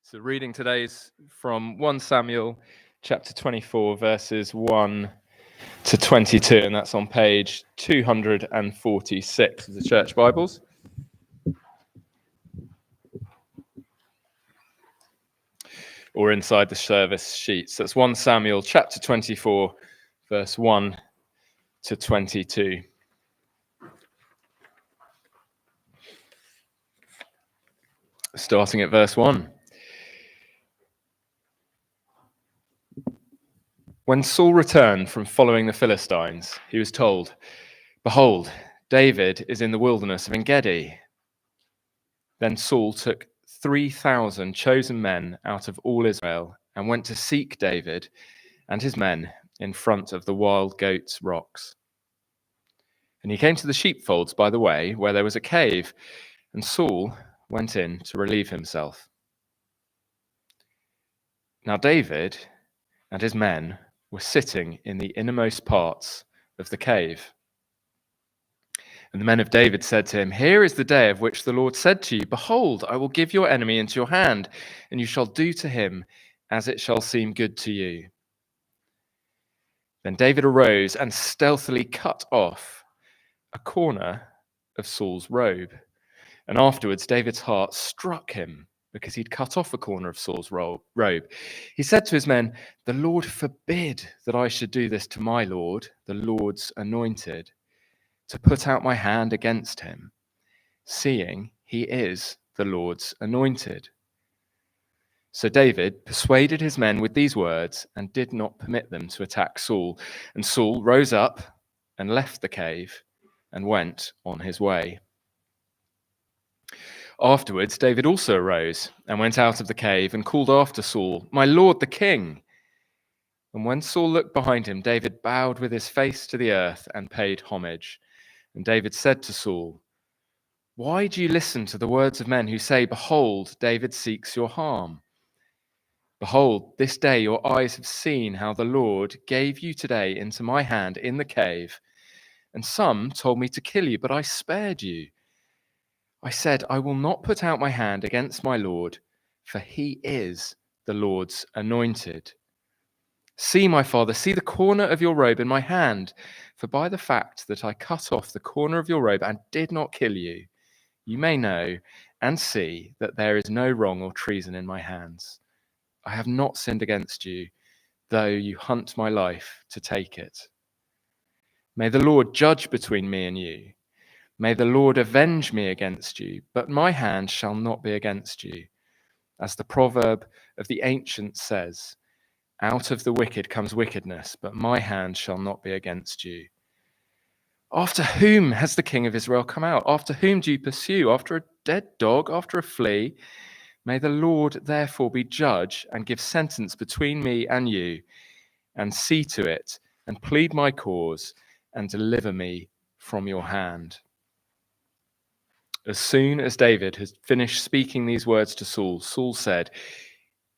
So reading today is from 1 Samuel chapter 24, verses 1 to 22, and that's on page 246 of the Church Bibles. Or inside the service sheets. That's 1 Samuel chapter 24, verse 1 to 22. Starting at verse 1. When Saul returned from following the Philistines, he was told, "Behold, David is in the wilderness of En-gedi." Then Saul took 3,000 chosen men out of all Israel and went to seek David and his men in front of the wild goats' rocks. And he came to the sheepfolds by the way, where there was a cave, and Saul went in to relieve himself. Now David and his men were sitting in the innermost parts of the cave. And the men of David said to him, "Here is the day of which the Lord said to you, Behold, I will give your enemy into your hand, and you shall do to him as it shall seem good to you." Then David arose and stealthily cut off a corner of Saul's robe. And afterwards David's heart struck him because he'd cut off a corner of Saul's robe. He said to his men, "The Lord forbid that I should do this to my Lord, the Lord's anointed, to put out my hand against him, seeing he is the Lord's anointed." So David persuaded his men with these words and did not permit them to attack Saul. And Saul rose up and left the cave and went on his way. Afterwards, David also arose and went out of the cave and called after Saul, "My lord the king." And when Saul looked behind him, David bowed with his face to the earth and paid homage. And David said to Saul, "Why do you listen to the words of men who say, 'Behold, David seeks your harm'? Behold, this day your eyes have seen how the Lord gave you today into my hand in the cave. And some told me to kill you, but I spared you. I said, I will not put out my hand against my Lord, for he is the Lord's anointed. See, my father, see the corner of your robe in my hand. For by the fact that I cut off the corner of your robe and did not kill you, you may know and see that there is no wrong or treason in my hands. I have not sinned against you, though you hunt my life to take it. May the Lord judge between me and you. May the Lord avenge me against you, but my hand shall not be against you. As the proverb of the ancients says, out of the wicked comes wickedness, but my hand shall not be against you. After whom has the king of Israel come out? After whom do you pursue? After a dead dog? After a flea? May the Lord therefore be judge and give sentence between me and you, and see to it, and plead my cause, and deliver me from your hand." As soon as David had finished speaking these words to Saul, Saul said,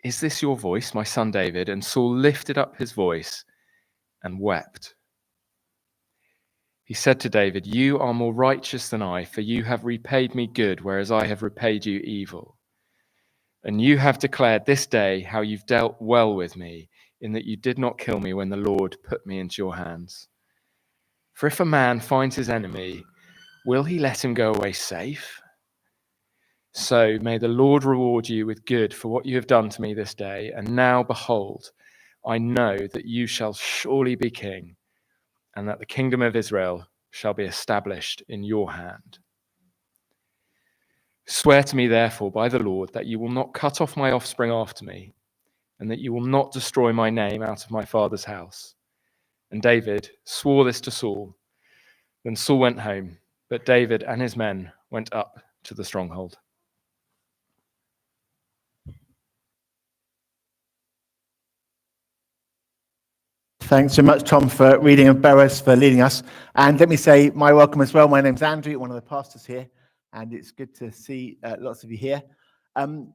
"Is this your voice, my son David?" And Saul lifted up his voice and wept. He said to David, "You are more righteous than I, for you have repaid me good, whereas I have repaid you evil. And you have declared this day how you've dealt well with me, in that you did not kill me when the Lord put me into your hands. For if a man finds his enemy, will he let him go away safe? So may the Lord reward you with good for what you have done to me this day. And now, behold, I know that you shall surely be king, and that the kingdom of Israel shall be established in your hand. Swear to me, therefore, by the Lord, that you will not cut off my offspring after me, and that you will not destroy my name out of my father's house." And David swore this to Saul. Then Saul went home, but David and his men went up to the stronghold. Thanks so much, Tom, for reading, and Boaz for leading us. And let me say my welcome as well. My name's Andrew, one of the pastors here, and it's good to see lots of you here. I want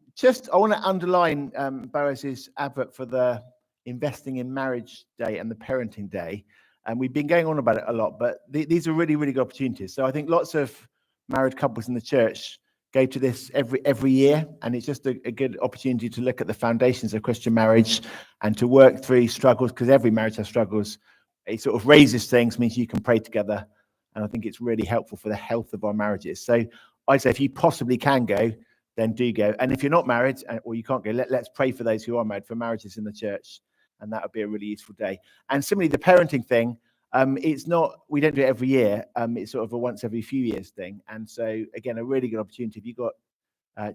to underline Boaz's advert for the Investing in Marriage Day and the Parenting Day. And we've been going on about it a lot, but these are really, really good opportunities. So I think lots of married couples in the church go to this every year, and it's just a good opportunity to look at the foundations of Christian marriage and to work through struggles, because every marriage has struggles. It sort of raises things, means you can pray together, and I think it's really helpful for the health of our marriages. So I say if you possibly can go, then do go. And if you're not married or you can't go, let's pray for those who are married, for marriages in the church, and that would be a really useful day. And similarly, the parenting thing, it's not, we don't do it every year. It's sort of a once every few years thing. And so again, a really good opportunity. If you've got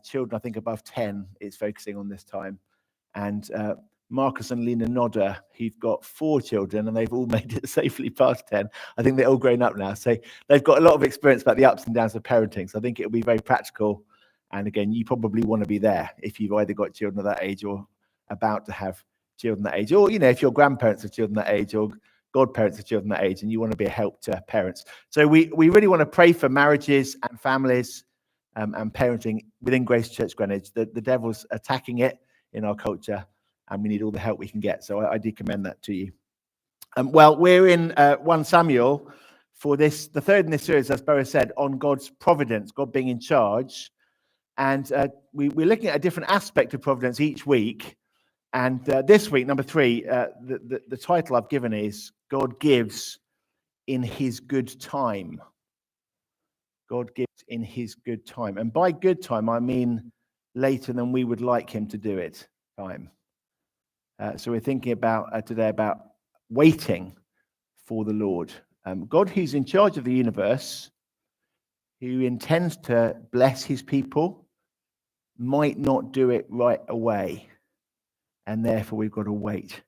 children, I think above 10, it's focusing on this time. And Marcus and Lena Nodder, who've got 4 children, and they've all made it safely past 10. I think they're all grown up now. So they've got a lot of experience about the ups and downs of parenting. So I think it'll be very practical. And again, you probably want to be there if you've either got children of that age or about to have children that age, or, if your grandparents are children that age, or godparents are children that age, and you want to be a help to parents. So we really want to pray for marriages and families and parenting within Grace Church Greenwich. The devil's attacking it in our culture, and we need all the help we can get. So I do commend that to you. Well, we're in 1 Samuel for this, the third in this series, as Boris said, on God's providence, God being in charge. And we're looking at a different aspect of providence each week. And this week, number 3, the title I've given is God Gives in His Good Time. God gives in His good time. And by good time, I mean later than we would like Him to do it time. So we're thinking about today about waiting for the Lord. God, who's in charge of the universe, who intends to bless His people, might not do it right away. And therefore, we've got to wait.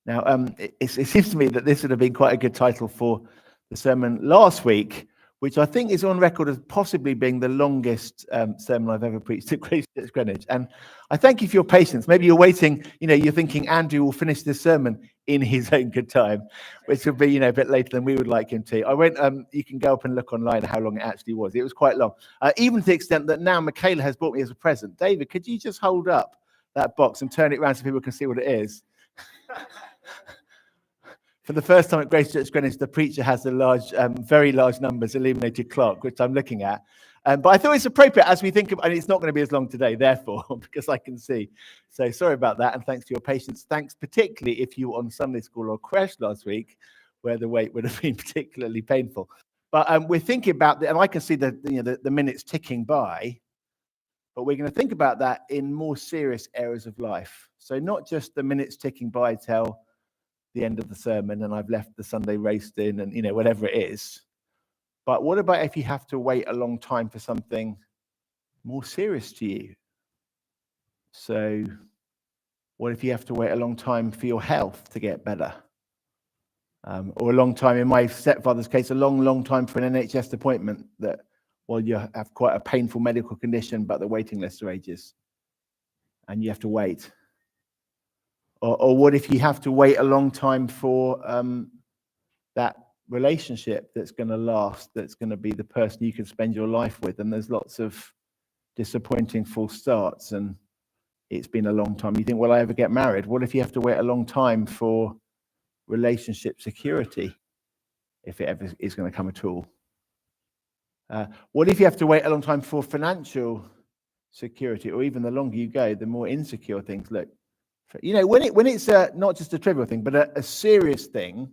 Now, it seems to me that this would have been quite a good title for the sermon last week, which I think is on record as possibly being the longest sermon I've ever preached at Grace Church Greenwich. And I thank you for your patience. Maybe you're waiting, you're thinking Andrew will finish this sermon in his own good time, which will be, a bit later than we would like him to. I went, you can go up and look online how long it actually was. It was quite long, even to the extent that now Michaela has brought me as a present. David, could you just hold up that box and turn it around so people can see what it is? For the first time at Grace Church Greenwich, the preacher has a large, very large numbers illuminated clock, which I'm looking at. But I thought it's appropriate as we think of, and it's not going to be as long today, therefore, because I can see. So sorry about that, and thanks for your patience. Thanks particularly if you were on Sunday school or crash last week, where the wait would have been particularly painful. But we're thinking about, and I can see the minutes ticking by, but we're going to think about that in more serious areas of life. So not just the minutes ticking by till the end of the sermon and I've left the Sunday roast in and, whatever it is. But what about if you have to wait a long time for something more serious to you? So what if you have to wait a long time for your health to get better? Or a long time, in my stepfather's case, a long time for an NHS appointment that, well, you have quite a painful medical condition, but the waiting lists are ages and you have to wait. Or what if you have to wait a long time for that relationship that's going to last, that's going to be the person you can spend your life with, and there's lots of disappointing false starts, and it's been a long time. You think, will I ever get married? What if you have to wait a long time for relationship security, if it ever is going to come at all? What if you have to wait a long time for financial security, or even the longer you go, the more insecure things look? When it's not just a trivial thing, but a serious thing,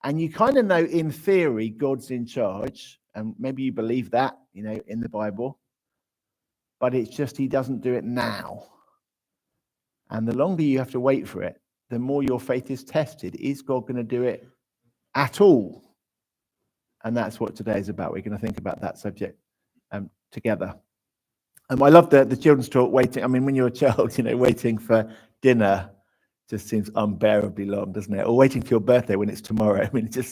and you kind of know in theory God's in charge, and maybe you believe that, in the Bible, but it's just He doesn't do it now. And the longer you have to wait for it, the more your faith is tested. Is God going to do it at all? And that's what today is about. We're going to think about that subject together. I love the children's talk, waiting. I mean, when you're a child, waiting for dinner just seems unbearably long, doesn't it? Or waiting for your birthday when it's tomorrow. I mean, in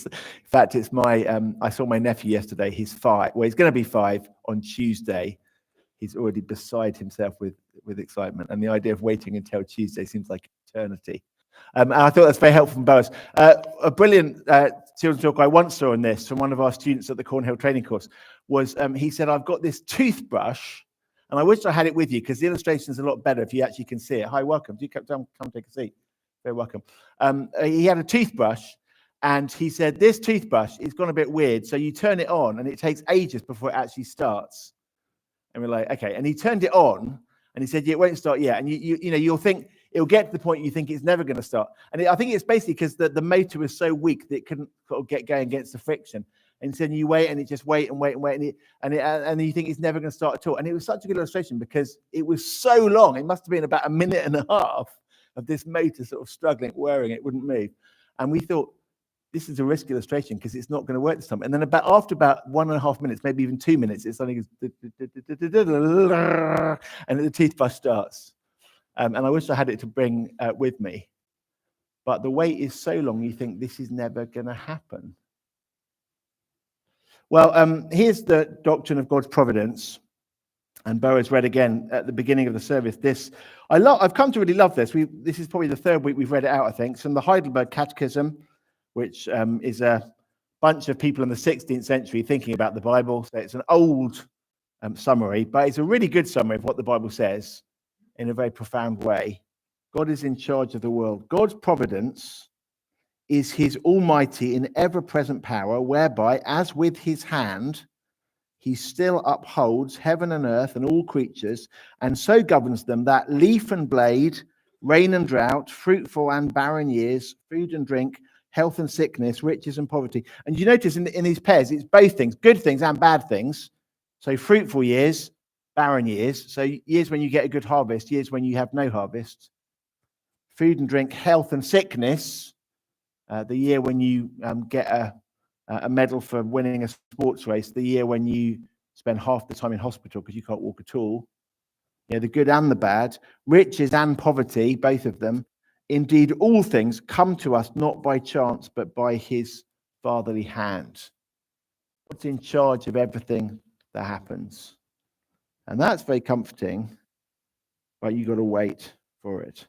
fact, it's I saw my nephew yesterday. He's 5. Well, he's going to be 5 on Tuesday. He's already beside himself with excitement. And the idea of waiting until Tuesday seems like eternity. And I thought that's very helpful from Boaz. A brilliant children's talk I once saw on this from one of our students at the Cornhill training course was, he said, I've got this toothbrush, and I wish I had it with you because the illustration is a lot better if you actually can see it. Hi, welcome. Do you come take a seat? Very welcome. He had a toothbrush, and he said, this toothbrush is gone a bit weird, so you turn it on, and it takes ages before it actually starts. And we're like, okay. And he turned it on and he said, yeah, it won't start yet. And you'll think it'll get to the point you think it's never going to start. And I think it's basically because the motor was so weak that it couldn't sort of get going against the friction. And so you wait and it just wait and wait and wait. And you think it's never going to start at all. And it was such a good illustration because it was so long. It must have been about a minute and a half of this motor sort of struggling, whirring, it wouldn't move. And we thought, this is a risky illustration because it's not going to work this time. And then after about 1.5 minutes, maybe even 2 minutes, it's something, and the toothbrush starts. And I wish I had it to bring with me. But the wait is so long, you think this is never going to happen. Well, here's the doctrine of God's providence. And Bo has read again at the beginning of the service. I've come to really love this. This is probably the third week we've read it out, I think. It's from the Heidelberg Catechism, which is a bunch of people in the 16th century thinking about the Bible. So it's an old summary, but it's a really good summary of what the Bible says in a very profound way. God is in charge of the world. God's providence is his almighty and ever-present power, whereby, as with his hand, he still upholds heaven and earth and all creatures, and so governs them that leaf and blade, rain and drought, fruitful and barren years, food and drink, health and sickness, riches and poverty. And you notice in these pairs, it's both things, good things and bad things. So fruitful years, barren years. So years when you get a good harvest, years when you have no harvest. Food and drink, health and sickness. The year when you get a medal for winning a sports race. The year when you spend half the time in hospital because you can't walk at all. Yeah, the good and the bad. Riches and poverty, both of them. Indeed, all things come to us not by chance, but by his fatherly hand. God's in charge of everything that happens. And that's very comforting, but you've got to wait for it.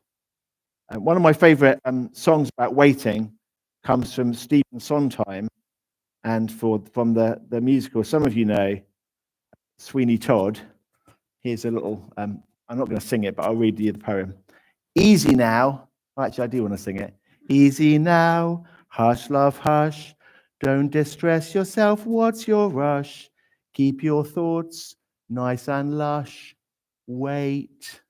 One of my favorite songs about waiting comes from Stephen Sondheim, and from the musical, some of you know, Sweeney Todd. Here's a little, I'm not going to sing it, but I'll read you the poem. Easy now. Actually, I do want to sing it. Easy now, hush, love, hush. Don't distress yourself, what's your rush? Keep your thoughts nice and lush. Wait.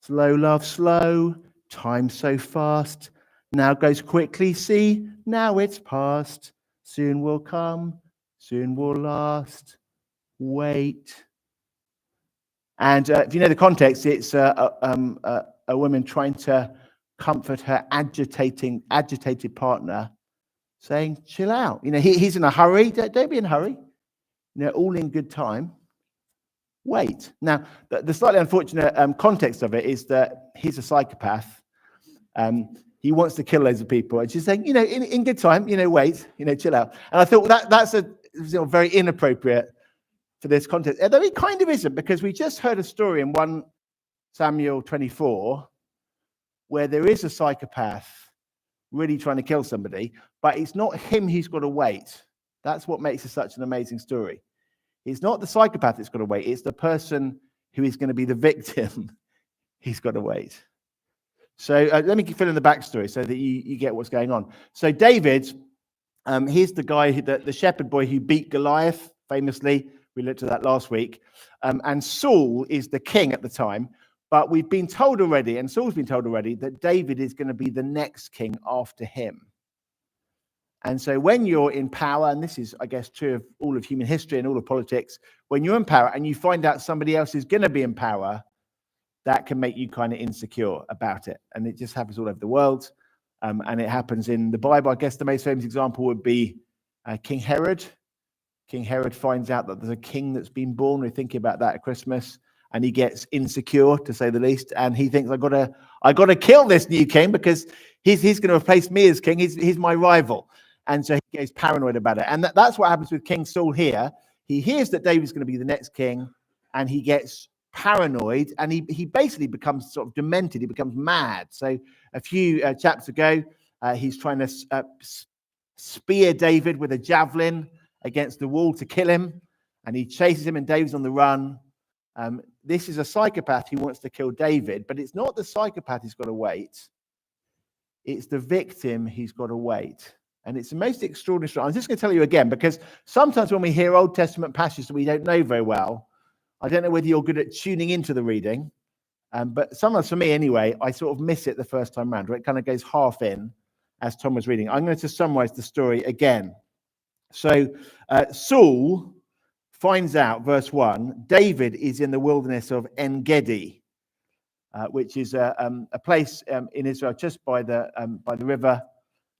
Slow, love, slow. Time so fast. Now goes quickly, see, now it's past. Soon will come, soon will last. Wait. And if you know the context, it's a woman trying to comfort her agitated partner, saying, chill out. He's in a hurry. Don't be in a hurry. All in good time. Wait. Now, the slightly unfortunate context of it is that he's a psychopath. He wants to kill loads of people. And she's saying, in good time, wait, chill out. And I thought that's very inappropriate for this context. Although it kind of isn't, because we just heard a story in 1 Samuel 24 where there is a psychopath really trying to kill somebody, but it's not him who's got to wait. That's what makes it such an amazing story. It's not the psychopath that's got to wait. It's the person who is going to be the victim. He's got to wait. So let me fill in the backstory so that you get what's going on. So David, he's the guy, the shepherd boy who beat Goliath, famously. We looked at that last week. And Saul is the king at the time. But we've been told already, and Saul's been told already, that David is going to be the next king after him. And so when you're in power, and this is, I guess, true of all of human history and all of politics, when you're in power and you find out somebody else is going to be in power, that can make you kind of insecure about it. And it just happens all over the world. And it happens in the Bible. I guess the most famous example would be King Herod. King Herod finds out that there's a king that's been born. We're thinking about that at Christmas. And he gets insecure, to say the least. And he thinks, I got to kill this new king because he's going to replace me as king. He's my rival. And so he goes paranoid about it. And that's what happens with King Saul here. He hears that David's going to be the next king, and he gets paranoid, and he basically becomes sort of demented. He becomes mad. So a few chapters ago, he's trying to spear David with a javelin against the wall to kill him, and he chases him, and David's on the run. This is a psychopath who wants to kill David, but it's not the psychopath who's got to wait. It's the victim who's got to wait. And it's the most extraordinary story. I'm just going to tell you again, because sometimes when we hear Old Testament passages that we don't know very well, I don't know whether you're good at tuning into the reading, but sometimes for me anyway, I sort of miss it the first time round, where it kind of goes half in as Tom was reading. I'm going to summarize the story again. So Saul finds out, verse 1, David is in the wilderness of En-Gedi, which is a place in Israel just by the river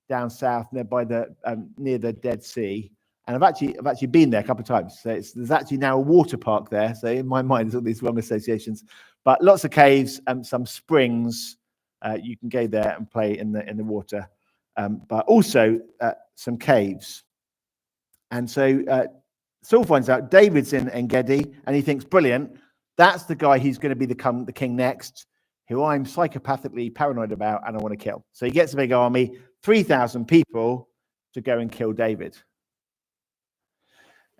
down south, near the Dead Sea. And I've actually been there a couple of times. So there's actually now a water park there. So in my mind, there's all these wrong associations. But lots of caves and some springs. You can go there and play in the water. But also some caves. And so Saul finds out David's in En-Gedi, and he thinks, brilliant, that's the guy who's going to become the king next, who I'm psychopathically paranoid about and I want to kill. So he gets a big army, 3,000 people, to go and kill David.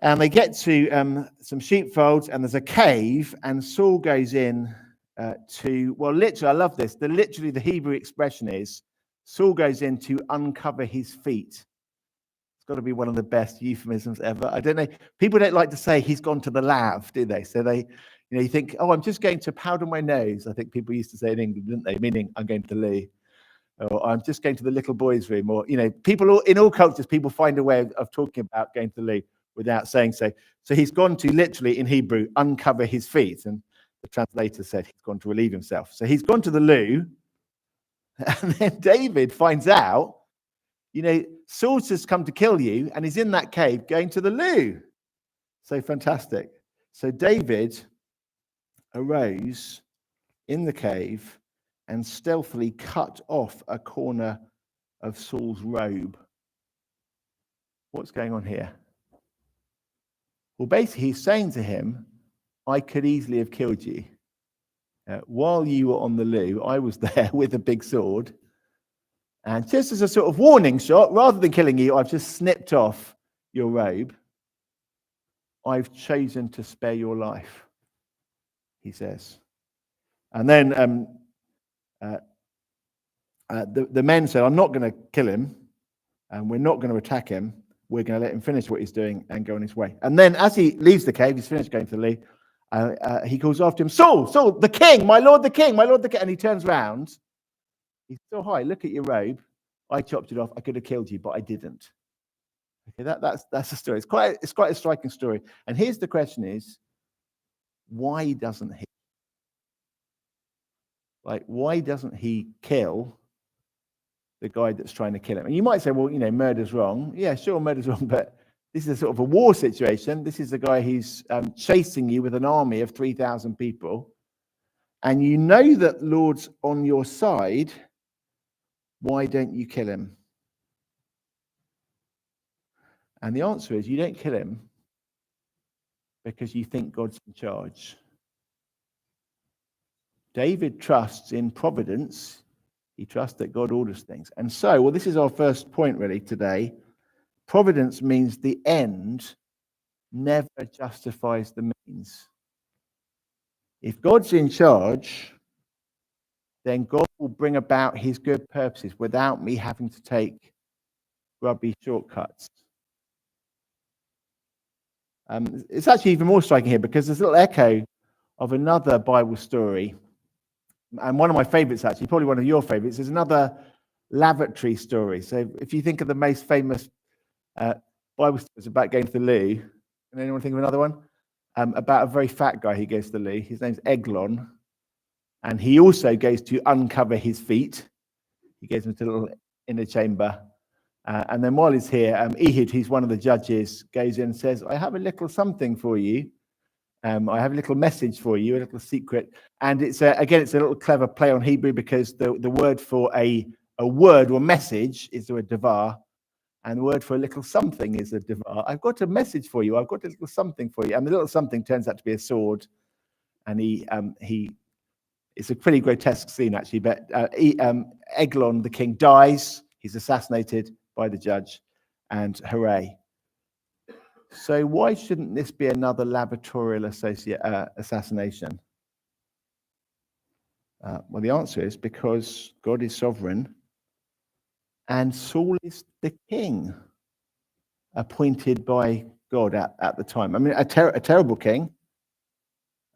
And they get to some sheepfolds, and there's a cave, and Saul goes in literally, I love this. Literally, the Hebrew expression is, Saul goes in to uncover his feet. It's got to be one of the best euphemisms ever. I don't know. People don't like to say he's gone to the lav, do they? So they, you think, oh, I'm just going to powder my nose. I think people used to say in England, didn't they? Meaning, I'm going to the loo. Or I'm just going to the little boys' room. Or, people in all cultures, people find a way of talking about going to the loo without saying so. So he's gone to, literally in Hebrew, uncover his feet. And the translator said he's gone to relieve himself. So he's gone to the loo. And then David finds out, Saul's has come to kill you, and he's in that cave going to the loo. So fantastic. So David arose in the cave and stealthily cut off a corner of Saul's robe. What's going on here? Well, basically, he's saying to him, I could easily have killed you. While you were on the loo, I was there with a big sword. And just as a sort of warning shot, rather than killing you, I've just snipped off your robe. I've chosen to spare your life, he says. And then the men said, I'm not going to kill him, and we're not going to attack him. We're going to let him finish what he's doing and go on his way. And then as he leaves the cave, he's finished going to the loo, he calls after him, Saul, the king, my lord the king, my lord the king. And he turns around. He's so high, look at your robe. I chopped it off. I could have killed you, but I didn't. Okay, that's the story. It's quite a striking story. And here's the question is, why doesn't he? Why doesn't he kill the guy that's trying to kill him? And you might say, well, murder's wrong. Yeah, sure, murder's wrong, but this is a sort of a war situation. This is a guy who's chasing you with an army of 3,000 people. And you know that Lord's on your side. Why don't you kill him? And the answer is, you don't kill him because you think God's in charge. David trusts in providence. He trusts that God orders things. And so, this is our first point really today. Providence means the end never justifies the means. If God's in charge, then God will bring about his good purposes without me having to take grubby shortcuts. It's actually even more striking here because there's a little echo of another Bible story. And one of my favorites, actually, probably one of your favorites, is another lavatory story. So if you think of the most famous Bible stories about going to the loo, can anyone think of another one? About a very fat guy who goes to the loo. His name's Eglon. And he also goes to uncover his feet. He goes into a little inner chamber. And then while he's here, Ehud, who's one of the judges, goes in and says, I have a little something for you. I have a little message for you, a little secret. And it's again, it's a little clever play on Hebrew because the word for a word or message is a davar. And the word for a little something is a davar. I've got a message for you. I've got a little something for you. And the little something turns out to be a sword. And it's a pretty grotesque scene, actually. But Eglon, the king, dies. He's assassinated by the judge. And hooray. So why shouldn't this be another lavatorial assassination? Well, the answer is because God is sovereign and Saul is the king appointed by God at the time. I mean, a terrible king,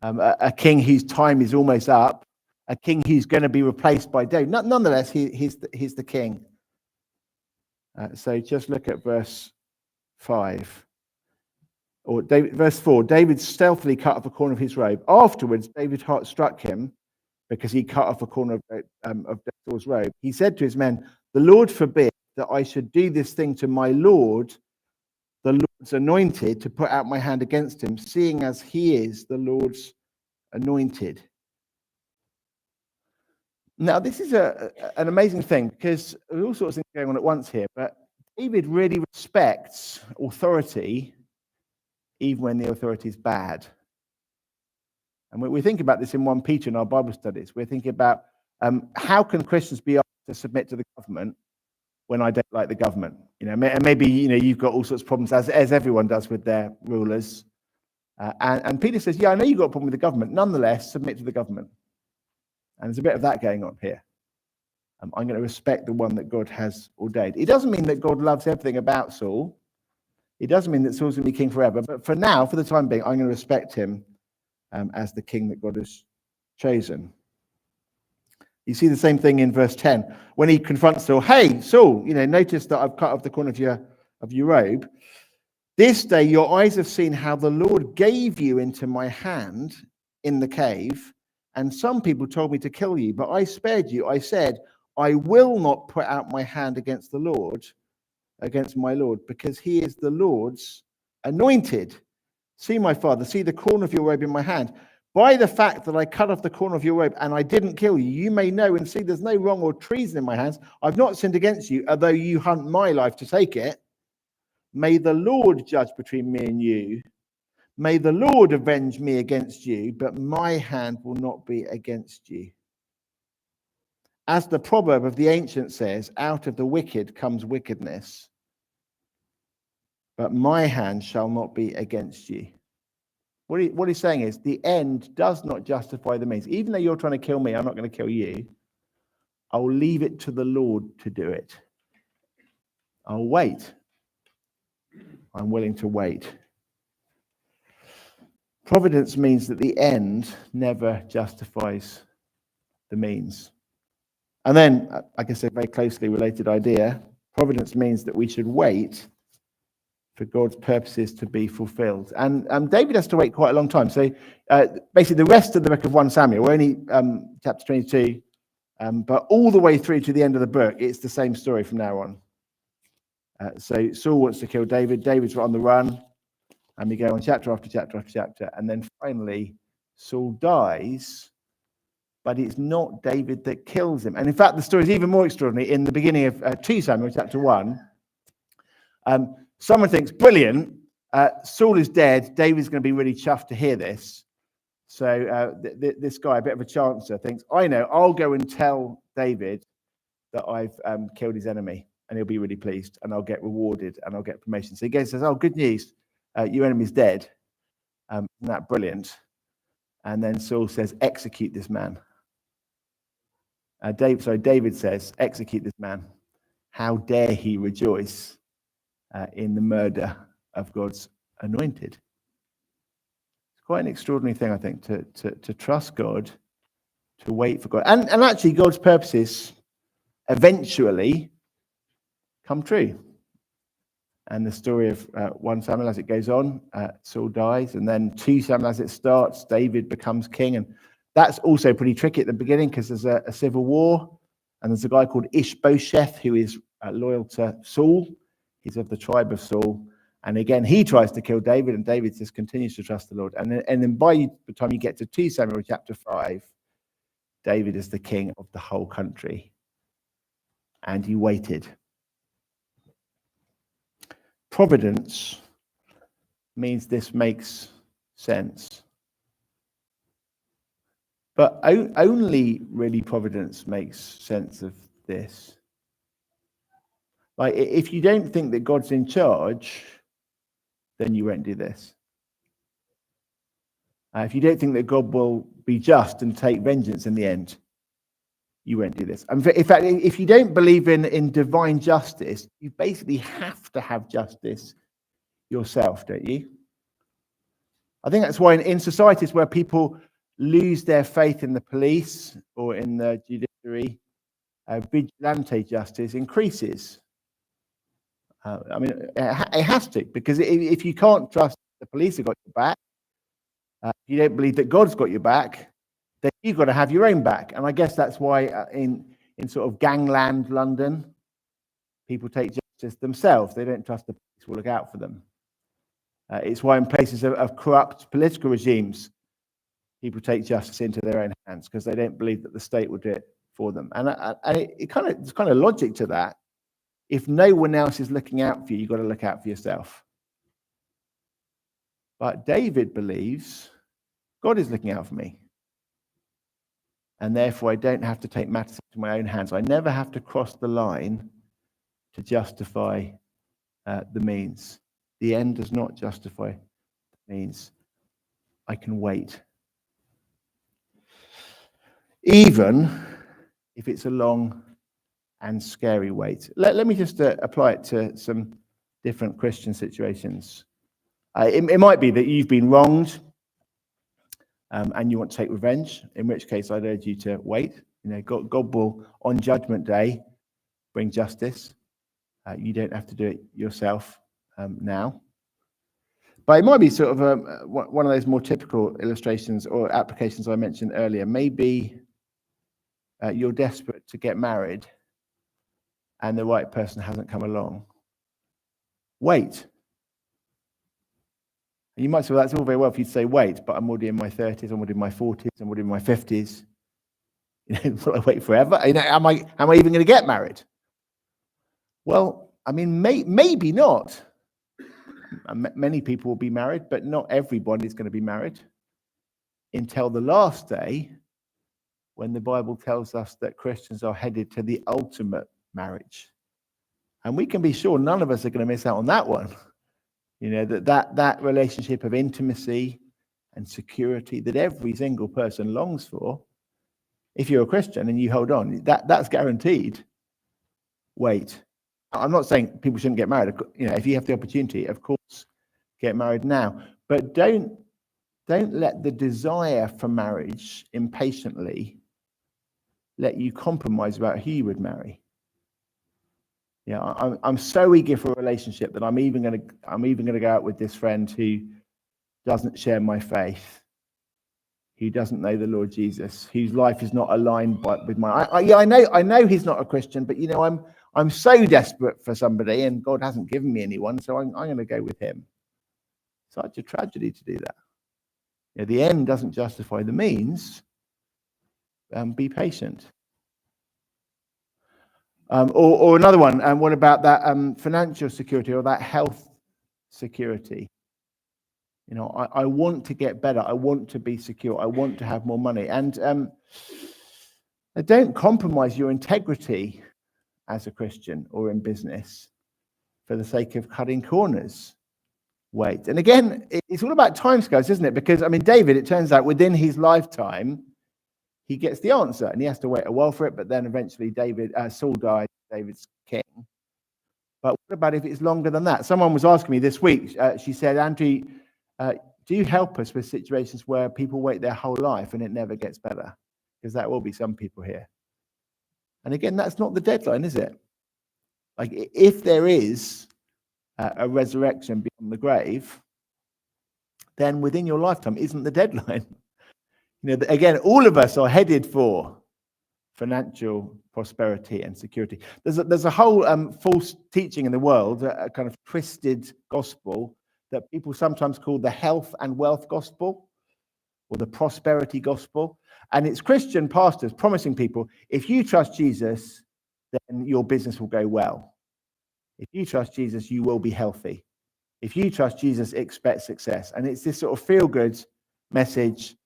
a king whose time is almost up, a king who's going to be replaced by David. Nonetheless, he's the king. So just look at verse 5. Verse 4, David stealthily cut off a corner of his robe. Afterwards, David's heart struck him because he cut off a corner of Saul's robe. He said to his men, "The Lord forbid that I should do this thing to my Lord, the Lord's anointed, to put out my hand against him, seeing as he is the Lord's anointed." Now, this is an amazing thing because there's all sorts of things going on at once here, but David really respects authority even when the authority is bad. And we think about this in 1 Peter in our Bible studies. We're thinking about how can Christians be asked to submit to the government when I don't like the government? Maybe you've got all sorts of problems as everyone does with their rulers. And Peter says, yeah, I know you've got a problem with the government. Nonetheless, submit to the government. And there's a bit of that going on here. I'm going to respect the one that God has ordained. It doesn't mean that God loves everything about Saul. It doesn't mean that Saul's going to be king forever. But for now, for the time being, I'm going to respect him as the king that God has chosen. You see the same thing in verse 10. When he confronts Saul, "Hey, Saul, notice that I've cut off the corner of your robe. This day your eyes have seen how the Lord gave you into my hand in the cave, and some people told me to kill you, but I spared you. I said, I will not put out my hand against my Lord, because he is the Lord's anointed. See, my father, see the corner of your robe in my hand. By the fact that I cut off the corner of your robe and I didn't kill you, you may know and see there's no wrong or treason in my hands. I've not sinned against you, although you hunt my life to take it. May the Lord judge between me and you. May the Lord avenge me against you, but my hand will not be against you. As the proverb of the ancient says, out of the wicked comes wickedness, but my hand shall not be against you. What he's saying is the end does not justify the means. Even though you're trying to kill me, I'm not going to kill you. I'll leave it to the Lord to do it. I'll wait. I'm willing to wait. Providence means that the end never justifies the means. And then, I guess a very closely related idea, providence means that we should wait for God's purposes to be fulfilled. And David has to wait quite a long time. So basically the rest of the book of 1 Samuel, we're only chapter 22, but all the way through to the end of the book, it's the same story from now on. So Saul wants to kill David. David's on the run. And we go on chapter after chapter after chapter. And then finally, Saul dies, but it's not David that kills him. And in fact, the story is even more extraordinary. In the beginning of 2 Samuel, chapter 1, someone thinks, brilliant, Saul is dead. David's going to be really chuffed to hear this. So this guy, a bit of a chancer, thinks, I know, I'll go and tell David that I've killed his enemy. And he'll be really pleased. And I'll get rewarded. And I'll get promotion. So he goes and says, oh, good news. Your enemy's dead. Isn't that brilliant? And then Saul says, execute this man. David says, execute this man. How dare he rejoice in the murder of God's anointed? It's quite an extraordinary thing, I think, to trust God, to wait for God. And actually, God's purposes eventually come true. And the story of 1 Samuel as it goes on, Saul dies, and then 2 Samuel as it starts, David becomes king. And that's also pretty tricky at the beginning because there's a civil war, and there's a guy called Ishbosheth who is loyal to Saul. He's of the tribe of Saul. And again, he tries to kill David, and David just continues to trust the Lord. And then by the time you get to 2 Samuel chapter 5, David is the king of the whole country. And he waited. Providence means this makes sense. But only really providence makes sense of this. Like, if you don't think that God's in charge, then you won't do this. If you don't think that God will be just and take vengeance in the end, you won't do this. In fact, if you don't believe in divine justice, you basically have to have justice yourself, don't you? I think that's why in societies where people lose their faith in the police or in the judiciary, vigilante justice increases. I mean, it has to, because if you can't trust the police have got your back, if you don't believe that God's got your back, then you've got to have your own back. And I guess that's why in sort of gangland London, people take justice themselves. They don't trust the police will look out for them. It's why in places of corrupt political regimes, people take justice into their own hands because they don't believe that the state will do it for them. And it's kind of logic to that. If no one else is looking out for you, you've got to look out for yourself. But David believes God is looking out for me. And therefore, I don't have to take matters into my own hands. I never have to cross the line to justify the means. The end does not justify the means. I can wait. Even if it's a long and scary wait. Let me just apply it to some different Christian situations. It might be that you've been wronged and you want to take revenge, in which case I'd urge you to wait. God will, on Judgment Day, bring justice. You don't have to do it yourself now. But it might be sort of one of those more typical illustrations or applications I mentioned earlier. Maybe you're desperate to get married and the right person hasn't come along. Wait. And you might say, well, that's all very well for you to say wait, but I'm already in my 30s, I'm already in my 40s, I'm already in my 50s. Will I wait forever? Am I even going to get married? Well, I mean, maybe not. Many people will be married, but not everybody is going to be married until the last day, when the Bible tells us that Christians are headed to the ultimate marriage. And we can be sure none of us are going to miss out on that one. That relationship of intimacy and security that every single person longs for. If you're a Christian and you hold on, that's guaranteed. Wait. I'm not saying people shouldn't get married. If you have the opportunity, of course, get married now. But don't let the desire for marriage impatiently let you compromise about who you would marry. I'm so eager for a relationship that I'm even going to go out with this friend who doesn't share my faith, who doesn't know the Lord Jesus, whose life is not aligned with mine. I know he's not a Christian, but I'm so desperate for somebody, and God hasn't given me anyone, so I'm going to go with him. Such a tragedy to do that. The end doesn't justify the means. Be patient. Or another one, what about that financial security or that health security? I want to get better. I want to be secure. I want to have more money. And don't compromise your integrity as a Christian or in business for the sake of cutting corners. Wait. And again, it's all about timescales, isn't it? Because, David, it turns out within his lifetime, he gets the answer, and he has to wait a while for it, but then eventually Saul died, David's king. But what about if it's longer than that? Someone was asking me this week, she said, Andrew, do you help us with situations where people wait their whole life and it never gets better? Because that will be some people here. And again, that's not the deadline, is it? Like, if there is a resurrection beyond the grave, then within your lifetime isn't the deadline. Again, all of us are headed for financial prosperity and security. There's a whole false teaching in the world, a kind of twisted gospel that people sometimes call the health and wealth gospel or the prosperity gospel. And it's Christian pastors promising people, if you trust Jesus, then your business will go well. If you trust Jesus, you will be healthy. If you trust Jesus, expect success. And it's this sort of feel-good message.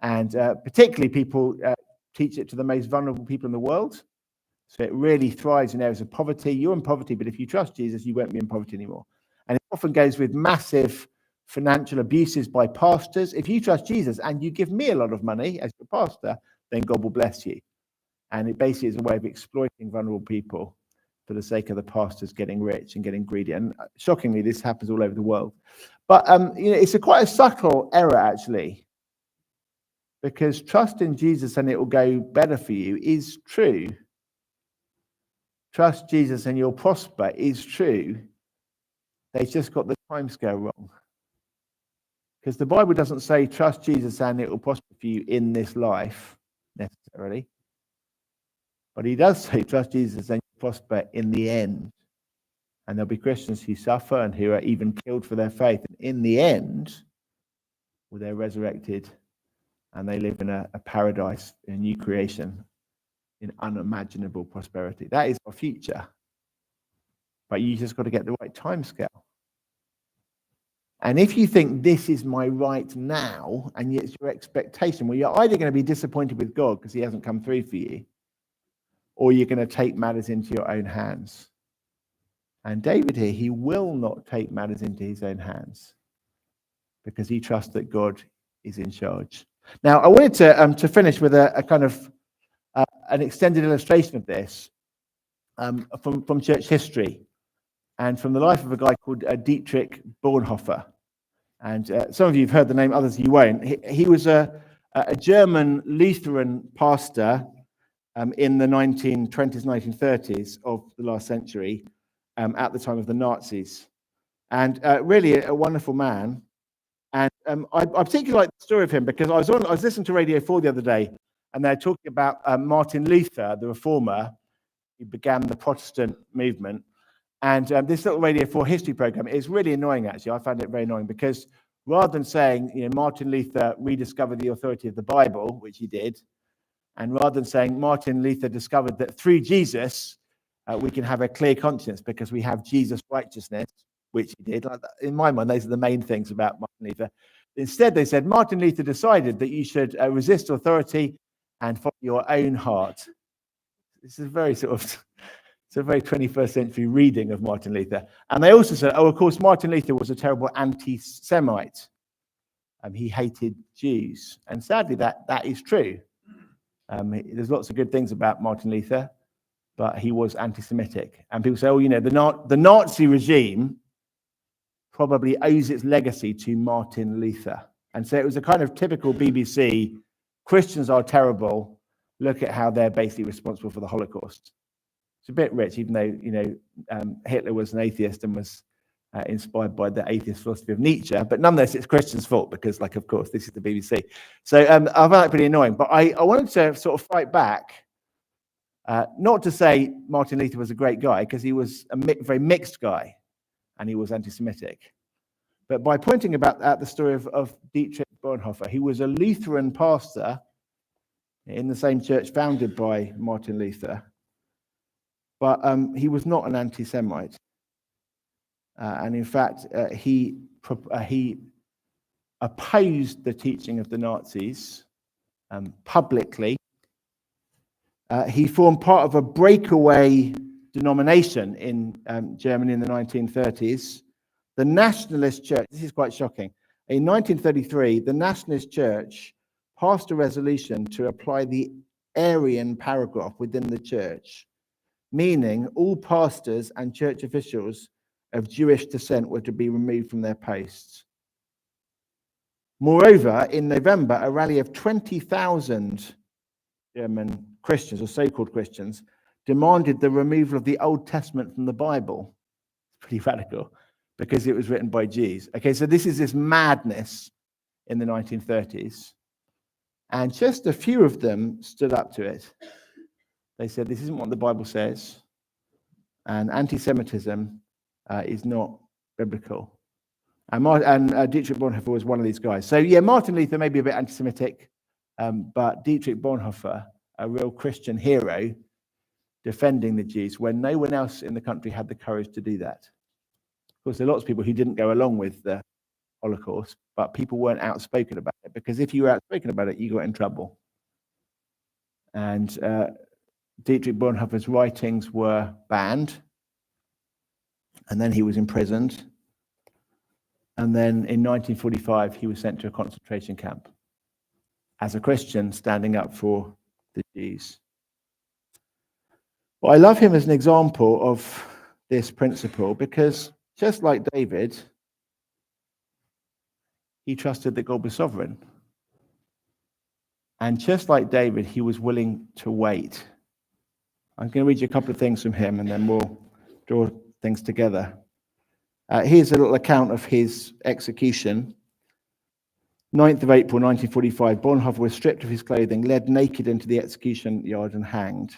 And particularly people teach it to the most vulnerable people in the world. So it really thrives in areas of poverty. You're in poverty, but if you trust Jesus, you won't be in poverty anymore. And it often goes with massive financial abuses by pastors. If you trust Jesus and you give me a lot of money as your pastor, then God will bless you. And it basically is a way of exploiting vulnerable people for the sake of the pastors getting rich and getting greedy. And shockingly, this happens all over the world. But it's quite a subtle error, actually, because trust in Jesus and it will go better for you is true. Trust Jesus and you'll prosper is true. They've just got the timescale wrong. Because the Bible doesn't say trust Jesus and it will prosper for you in this life, necessarily. But he does say trust Jesus and you'll prosper in the end. And there'll be Christians who suffer and who are even killed for their faith. And in the end, well, they're resurrected and they live in a paradise, a new creation, in unimaginable prosperity. That is our future. But you just got to get the right timescale. And if you think this is my right now, and it's your expectation, well, you're either going to be disappointed with God because he hasn't come through for you, or you're going to take matters into your own hands. And David here, he will not take matters into his own hands because he trusts that God is in charge. Now, I wanted to finish with a kind of an extended illustration of this from church history and from the life of a guy called Dietrich Bonhoeffer. And some of you have heard the name, others you won't. He was a German Lutheran pastor in the 1920s, 1930s of the last century, at the time of the Nazis. And really a wonderful man. And I particularly like the story of him because I was listening to Radio 4 the other day, and they're talking about Martin Luther, the reformer, who began the Protestant movement. And this little Radio 4 history program is really annoying, actually. I found it very annoying because rather than saying, Martin Luther rediscovered the authority of the Bible, which he did, and rather than saying Martin Luther discovered that through Jesus, we can have a clear conscience because we have Jesus' righteousness, which he did. In my mind, those are the main things about Martin Luther. Instead, they said Martin Luther decided that you should resist authority and follow your own heart. This is very it's a very 21st century reading of Martin Luther. And they also said, of course, Martin Luther was a terrible anti-Semite. He hated Jews. And sadly, that is true. There's lots of good things about Martin Luther, but he was anti-Semitic. And people say, the Nazi regime probably owes its legacy to Martin Luther. And so it was a kind of typical BBC, Christians are terrible, look at how they're basically responsible for the Holocaust. It's a bit rich, even though, Hitler was an atheist and was inspired by the atheist philosophy of Nietzsche. But nonetheless, it's Christians' fault because, of course, this is the BBC. So I found that pretty annoying. But I wanted to sort of fight back, not to say Martin Luther was a great guy, because he was a very mixed guy and he was anti-Semitic. But by pointing at the story of Dietrich Bonhoeffer, he was a Lutheran pastor in the same church founded by Martin Luther. But he was not an anti-Semite. And in fact, he opposed the teaching of the Nazis publicly. He formed part of a breakaway denomination in Germany in the 1930s. The Nationalist Church, this is quite shocking. In 1933, the Nationalist Church passed a resolution to apply the Arian paragraph within the church, meaning all pastors and church officials of Jewish descent were to be removed from their posts. Moreover, in November, a rally of 20,000 German Christians, or so-called Christians, demanded the removal of the Old Testament from the Bible. It's pretty radical, because it was written by Jews. Okay, so this is this madness in the 1930s. And just a few of them stood up to it. They said, this isn't what the Bible says, and anti-Semitism is not biblical. And Dietrich Bonhoeffer was one of these guys. So yeah, Martin Luther may be a bit anti-Semitic, but Dietrich Bonhoeffer, a real Christian hero, defending the Jews when no one else in the country had the courage to do that. Of course, there are lots of people who didn't go along with the Holocaust, but people weren't outspoken about it, because if you were outspoken about it, you got in trouble. And Dietrich Bonhoeffer's writings were banned, and then he was imprisoned. And then in 1945, he was sent to a concentration camp as a Christian standing up for the Jews. Well, I love him as an example of this principle because just like David, he trusted that God was sovereign. And just like David, he was willing to wait. I'm going to read you a couple of things from him and then we'll draw things together. Here's a little account of his execution. 9th of April 1945, Bonhoeffer was stripped of his clothing, led naked into the execution yard and hanged.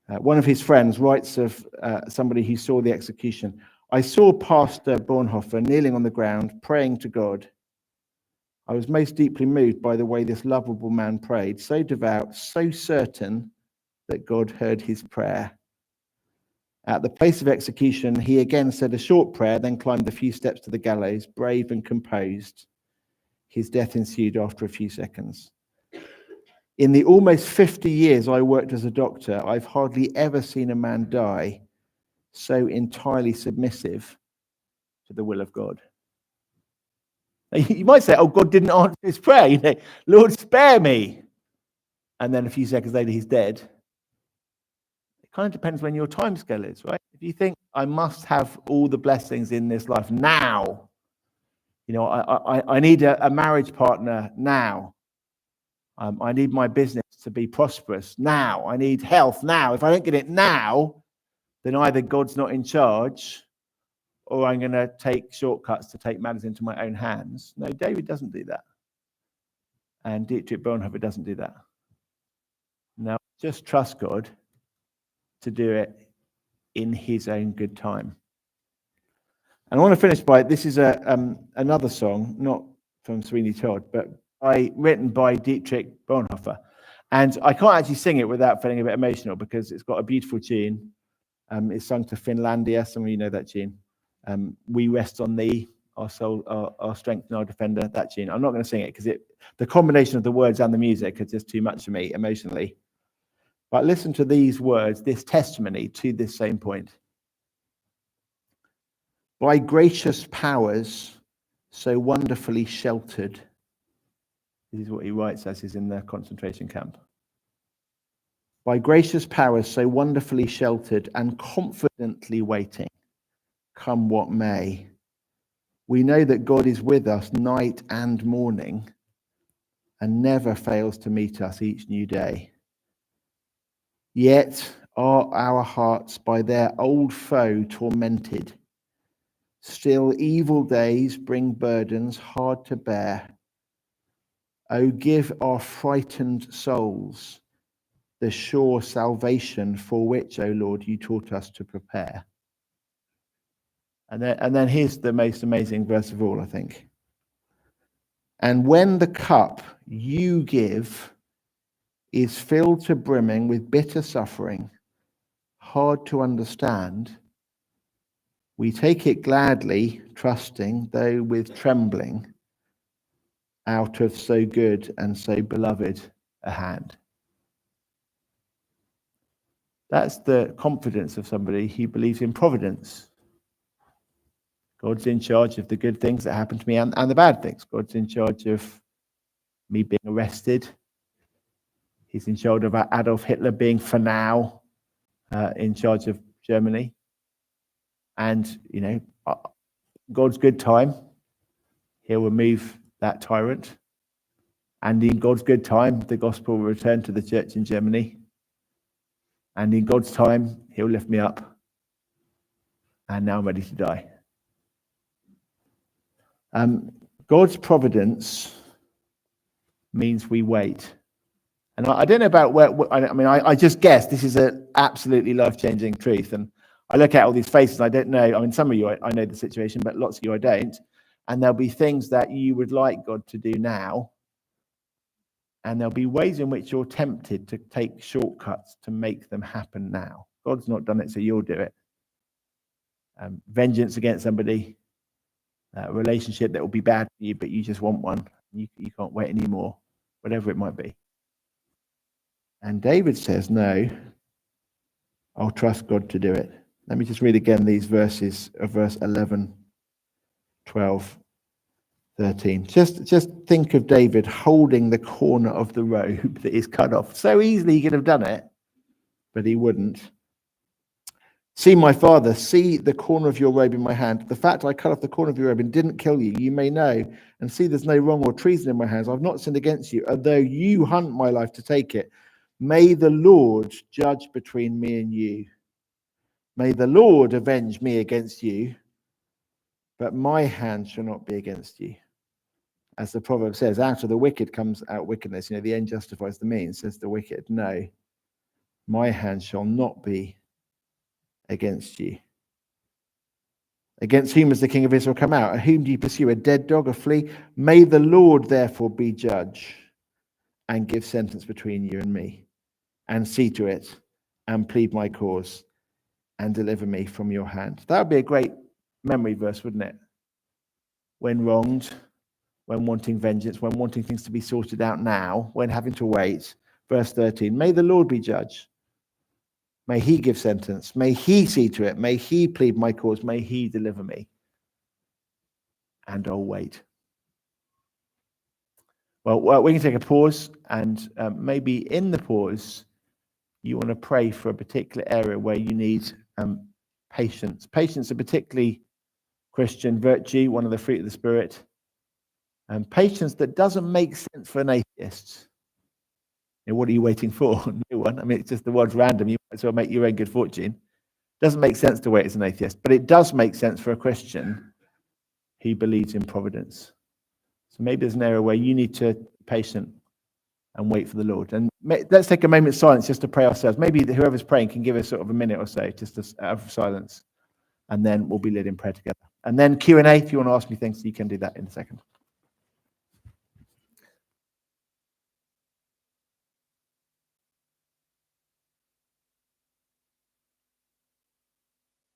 One of his friends writes of somebody who saw the execution. I saw Pastor Bonhoeffer kneeling on the ground, praying to God. I was most deeply moved by the way this lovable man prayed, so devout, so certain that God heard his prayer. At the place of execution, he again said a short prayer, then climbed a few steps to the gallows, brave and composed. His death ensued after a few seconds. In the almost 50 years I worked as a doctor, I've hardly ever seen a man die so entirely submissive to the will of God. Now, you might say, oh, God didn't answer his prayer. You know, Lord, spare me. And then a few seconds later, he's dead. It kind of depends when your time scale is, right? If you think, I must have all the blessings in this life now, you know, I need a marriage partner now. I need my business to be prosperous now. I need health now. If I don't get it now, then either God's not in charge or I'm going to take shortcuts to take matters into my own hands. No, David doesn't do that. And Dietrich Bonhoeffer doesn't do that. No, just trust God to do it in his own good time. And I want to finish by, this is another song, not from Sweeney Todd, but written by Dietrich Bonhoeffer. And I can't actually sing it without feeling a bit emotional because it's got a beautiful tune. It's sung to Finlandia. Some of you know that tune. We rest on thee, our soul, our strength and our defender, that tune. I'm not going to sing it because the combination of the words and the music is just too much for me emotionally. But listen to these words, this testimony to this same point. By gracious powers so wonderfully sheltered. This is what he writes as he's in the concentration camp. By gracious powers so wonderfully sheltered and confidently waiting, come what may, we know that God is with us night and morning and never fails to meet us each new day. Yet are our hearts by their old foe tormented. Still evil days bring burdens hard to bear. O give our frightened souls the sure salvation for which, O Lord, you taught us to prepare. And then here's the most amazing verse of all, I think. And when the cup you give is filled to brimming with bitter suffering, hard to understand, we take it gladly, trusting, though with trembling, out of so good and so beloved a hand. That's the confidence of somebody who believes in providence. God's in charge of the good things that happen to me and the bad things. God's in charge of me being arrested. He's in charge of Adolf Hitler being, for now, in charge of Germany. And, you know, God's good time, he'll remove that tyrant. And in God's good time, the gospel will return to the church in Germany. And in God's time, he'll lift me up. And now I'm ready to die. God's providence means we wait. And I don't know about I just guess this is an absolutely life-changing truth. And I look at all these faces, I don't know, I mean, some of you, I know the situation, but lots of you I don't. And there'll be things that you would like God to do now. And there'll be ways in which you're tempted to take shortcuts to make them happen now. God's not done it, so you'll do it. Vengeance against somebody, a relationship that will be bad for you, but you just want one. You can't wait anymore, whatever it might be. And David says, no, I'll trust God to do it. Let me just read again these verses of verse 11, 12, 13. Just think of David holding the corner of the robe that is cut off. So easily he could have done it, but he wouldn't. See, my father, see the corner of your robe in my hand. The fact I cut off the corner of your robe and didn't kill you, you may know. And see, there's no wrong or treason in my hands. I've not sinned against you, although you hunt my life to take it. May the Lord judge between me and you. May the Lord avenge me against you, but my hand shall not be against you. As the proverb says, out of the wicked comes out wickedness. The end justifies the means, says the wicked. No, my hand shall not be against you. Against whom has the king of Israel come out? Whom do you pursue? A dead dog, a flea? May the Lord therefore be judge and give sentence between you and me, and see to it and plead my cause and deliver me from your hand. That would be a great memory verse, wouldn't it? When wronged, when wanting vengeance, when wanting things to be sorted out now, when having to wait. Verse 13, may the Lord be judge. May he give sentence. May he see to it. May he plead my cause. May he deliver me. And I'll wait. Well, we can take a pause, and maybe in the pause, you want to pray for a particular area where you need patience. Patience is a particularly Christian virtue, one of the fruit of the Spirit. And patience that doesn't make sense for an atheist. What are you waiting for? No one. I mean, it's just the word's random. You might as well make your own good fortune. Doesn't make sense to wait as an atheist, but it does make sense for a Christian who believes in providence. So maybe there's an area where you need to be patient and wait for the Lord. And let's take a moment of silence just to pray ourselves. Maybe whoever's praying can give us sort of a minute or so just out of silence, and then we'll be led in prayer together. And then Q&A, if you want to ask me things, you can do that in a second.